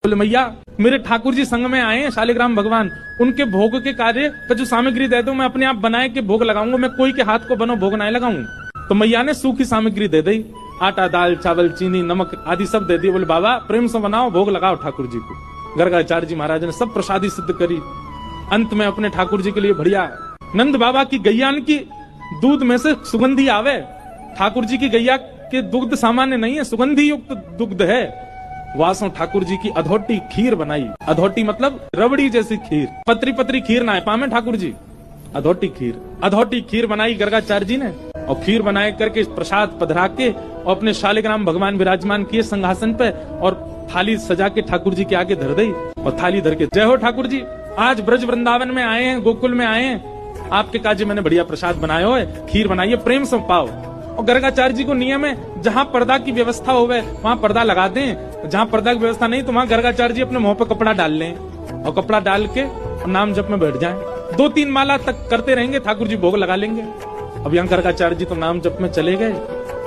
बोले मैया मेरे ठाकुर जी संग में आए हैं शालिग्राम भगवान, उनके भोग के कार्य का जो सामग्री दे दो मैं अपने आप बनाए के भोग लगाऊंगा, मैं कोई के हाथ को बनो भोग ना लगाऊं। तो मैया ने सूखी सामग्री दे दी, आटा दाल चावल चीनी नमक आदि सब दे दिए। बोले बाबा प्रेम से बनाओ भोग लगाओ ठाकुर जी को। गर्गाचार्य जी महाराज ने सब प्रसादी सिद्ध करी। अंत में अपने ठाकुर जी के लिए बढ़िया नंद बाबा की गैया की दूध में से सुगंधी आवे। ठाकुर जी की गैया के दुग्ध सामान्य नहीं है, सुगंधी युक्त दुग्ध है। वासों ठाकुर जी की अधोटी खीर बनाई। अधोटी मतलब रबड़ी जैसी खीर, पतरी पतरी खीर ना है पामे ठाकुर जी, अधोटी खीर बनाई गर्गाचार्य जी ने। और खीर बनाए करके प्रसाद पधरा के और अपने शालिग्राम भगवान विराजमान किए सिंहासन पे और थाली सजा के ठाकुर जी के आगे धर दी। और थाली धर के जय हो ठाकुर जी, आज ब्रज वृंदावन में आए हैं, गोकुल में आए हैं, आपके काजे मैंने बढ़िया प्रसाद बनाया है, खीर बनाइए प्रेम से पाओ। और गर्गाचार्य जी को नियम है जहाँ पर्दा की व्यवस्था होवे वहाँ पर्दा लगा दें, जहाँ पर्दा की व्यवस्था नहीं तो वहाँ गर्गाचार्य जी अपने मुंह पे कपड़ा डाल लें और कपड़ा डाल के नाम जप में बैठ जाएं। 2-3 माला तक करते रहेंगे, ठाकुर जी भोग लगा लेंगे। अब यहाँ गर्गाचार्य जी तो नाम जप में चले गए।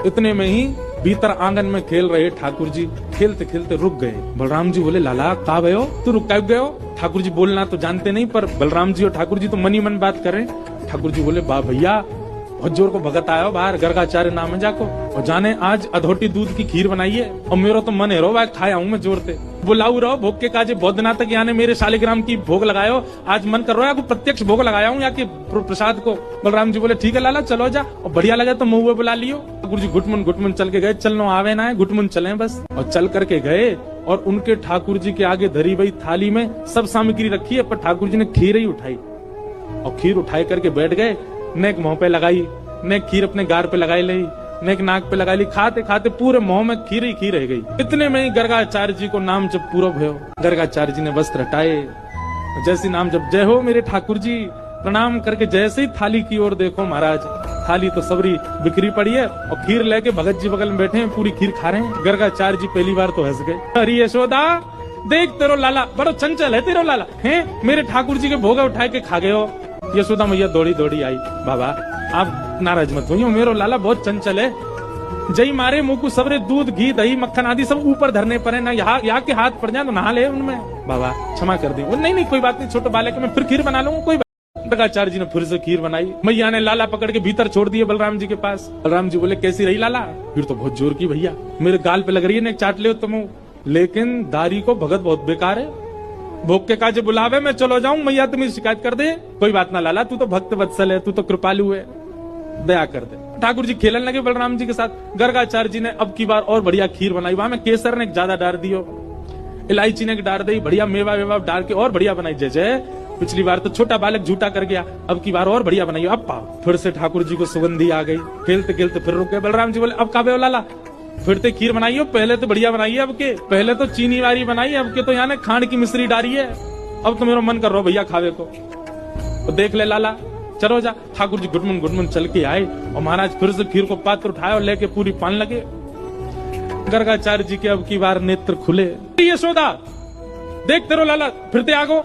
इतने में ही भीतर आंगन में खेल रहे ठाकुर जी खेलते खेलते रुक गए। बलराम जी बोले लाला कहाँ गए हो, तू रुक कब गए हो? ठाकुर जी बोलना तो जानते नहीं पर बलराम जी और ठाकुर जी तो मन ही मन बात कर रहे। ठाकुर जी बोले बा भैया बहुत जोर को भगत आयो बाहर, गर्गाचार्य नाम है जाको और जाने आज अधोटी दूध की खीर बनाइए और मेरा तो मन है रो भाई खाया हूँ मैं जोर से। बुलाऊ रहो भोग के काजे बहुत दिना तक यानी मेरे शालिग्राम की भोग लगायो, आज मन कर रहा है प्रत्यक्ष भोग लगाया हूँ या कि प्रसाद को। बलराम जी बोले ठीक है लाला चलो जा, और बढ़िया लगे तो मुँह बुला लियो। ठाकुर जी घुटमुन चल के गए, चलनो आवे ना है घुटमुन चले बस। और चल करके गए और उनके ठाकुर जी के आगे धरी हुई थाली में सब सामग्री रखी है, पर ठाकुर जी ने खीर ही उठाई और खीर उठाई करके बैठ गए। नेक मुंह पे लगाई, नेक खीर अपने गार पे लगाई ली, नेक नाक पे लगा ली, खाते खाते पूरे मुंह में खीर ही खीर रह गई। इतने में ही गर्गाचार्य जी को नाम जब पूरा भयो, गर्गाचार्य जी ने वस्त्र हटाए, जैसे नाम जब जय हो मेरे ठाकुर जी, प्रणाम करके जैसे ही थाली की ओर देखो महाराज, थाली तो सबरी बिखरी पड़ी है और खीर लेके भगत जी बगल में बैठे हैं, पूरी खीर खा रहे हैं। गर्गाचार्य जी पहली बार तो हंस गए। अरे यशोदा देख तेरो लाला बड़ो चंचल है, तेरो लाला है मेरे ठाकुर जी के भोगे उठाए के खा गए हो। यशोदा मैया दौड़ी दौड़ी आई, बाबा आप नाराज मत होइए, मेरो लाला बहुत चंचल है, जई मारे मुंह को सबरे दूध घी दही मक्खन आदि सब ऊपर धरने पर है ना, यहाँ के हाथ पड़ जाए तो नहा ले उनमें। बाबा क्षमा कर दी। नहीं कोई बात नहीं, छोटे बालक मैं फिर खीर बना लूंगा कोई बात। गर्गाचार्य जी ने फिर से खीर बनाई। मैया ने लाला पकड़ के भीतर छोड़ दिए बलराम जी के पास। बलराम जी बोले कैसी रही लाला? फिर तो बहुत जोर की भैया, मेरे गाल पे लग रही है ना, चाट ले तुम, लेकिन दारी को भगत बहुत बेकार है, भोग के काजे बुलावे मैं चलो जाऊं, मैया तुम्हें शिकायत कर दे। कोई बात ना लाला, तू तो भक्त वत्सल है, तू तो कृपालु है, दया कर दे। ठाकुर जी खेलने लगे बलराम जी के साथ। गर्गाचार्य जी ने अब की बार और बढ़िया खीर बनाई, वहां में केसर ने ज्यादा डाल दियो, इलायची ने डाल दी, बढ़िया मेवा वेवा डाल के और बढ़िया बनाई। जय पिछली बार तो छोटा बालक झूठा कर गया, अब की बार और बढ़िया बनाई। अब पाओ फिर से ठाकुर जी को सुगंधी आ गई। खेलते खेलते फिर रुक गए। बलराम जी बोले अब काबे लाला फिर ते खीर बनाइयो, पहले तो बढ़िया बनाई है, अब के पहले तो चीनी वाली बनाई, अब के तो यहाँ खांड की मिश्री डाली है, अब तो मेरा मन कर रहा भैया खावे को। तो देख ले लाला चलो जा। ठाकुर जी घुटमुन चल के आए और महाराज फिर से खीर को पात्र उठाए और लेके पूरी पान लगे। गर्गाचार्य जी के अब की बार नेत्र खुले। यशोदा देख तेरो लाला फिरते आगो,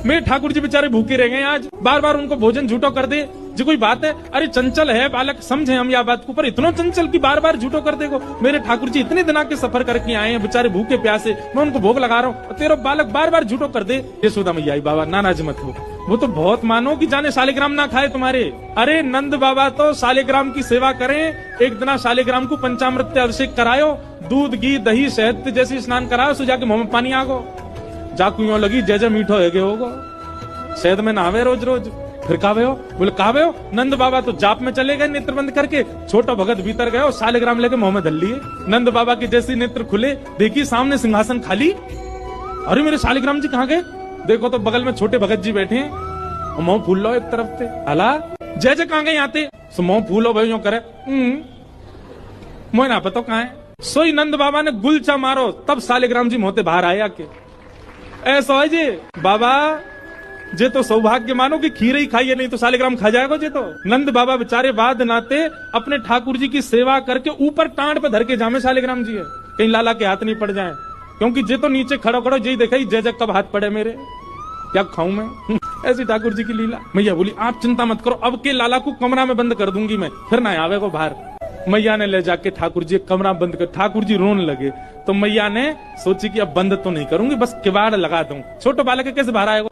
मेरे ठाकुर जी बेचारे भूखे रह गए आज, बार बार उनको भोजन झूठो कर दे जी कोई बात है? अरे चंचल है बालक, समझे हम यह बात को, पर इतना चंचल की बार बार झूठो कर देगो। मेरे ठाकुर जी इतने दिना के सफर करके आए हैं, बेचारे भूखे प्यासे, मैं उनको भोग लगा रहा हूँ, तेरा बालक बार बार झूठो कर दे। यशोदा मैया आई, बाबा नाराज मत हो, वो तो बहुत मानो कि जाने शालिग्राम ना खाए तुम्हारे। अरे नंद बाबा तो शालिग्राम की सेवा करें, एक दिना शालिग्राम को पंचामृत अभिषेक करायो, दूध घी दही शहद जैसे स्नान करायो, सो जाके मुंह में पानी आगो, जाकू यूं लगी जय जय मीठो है होगो, शहद में नहावे रोज रोज। फिर कावे हो? बोले कावे हो? नंद बाबा तो जाप में चले गए नेत्र बंद करके, छोटा भगत भीतर गए और शालिग्राम लेके मुंह में धर लिए। नंद बाबा की जैसी नेत्र खुले, देखी सामने सिंहासन खाली। अरे मेरे शालिग्राम जी कहाँ गए? देखो तो बगल में छोटे भगत जी बैठे हैं और मुंह फूल लो एक तरफ से। अला जय जय कहाँ गए आते? सो मुंह फूलो भाई यूं करे, मुझे ना पता कहाँ है। सोई नंद बाबा ने गुलचा मारो, तब शालिग्राम जी मोते बाहर आए आके। ऐसा है जी बाबा जे तो सौभाग्य मानो कि खीर ही खाइए, नहीं तो शालिग्राम खा जाएगा जे तो। नंद बाबा बेचारे बाद नाते अपने ठाकुर जी की सेवा करके ऊपर टांड पे धर के जामे शालिग्राम जी है, कहीं लाला के हाथ नहीं पड़ जाए, क्योंकि जे तो नीचे खड़ो खड़ो जी देखा ही जय जय कब हाथ पड़े मेरे, क्या खाऊं मैं। ऐसी ठाकुर जी की लीला। मैया बोली आप चिंता मत करो, अब के लाला को कमरा में बंद कर दूंगी मैं, फिर ना आवे को बाहर। मैया ने ले जाके ठाकुर जी कमरा बंद कर, ठाकुर जी रोने लगे। तो मैया ने सोची कि अब बंद तो नहीं करूंगी, बस किवाड़ लगा दूं। छोटे बालक के कैसे बाहर आएगा।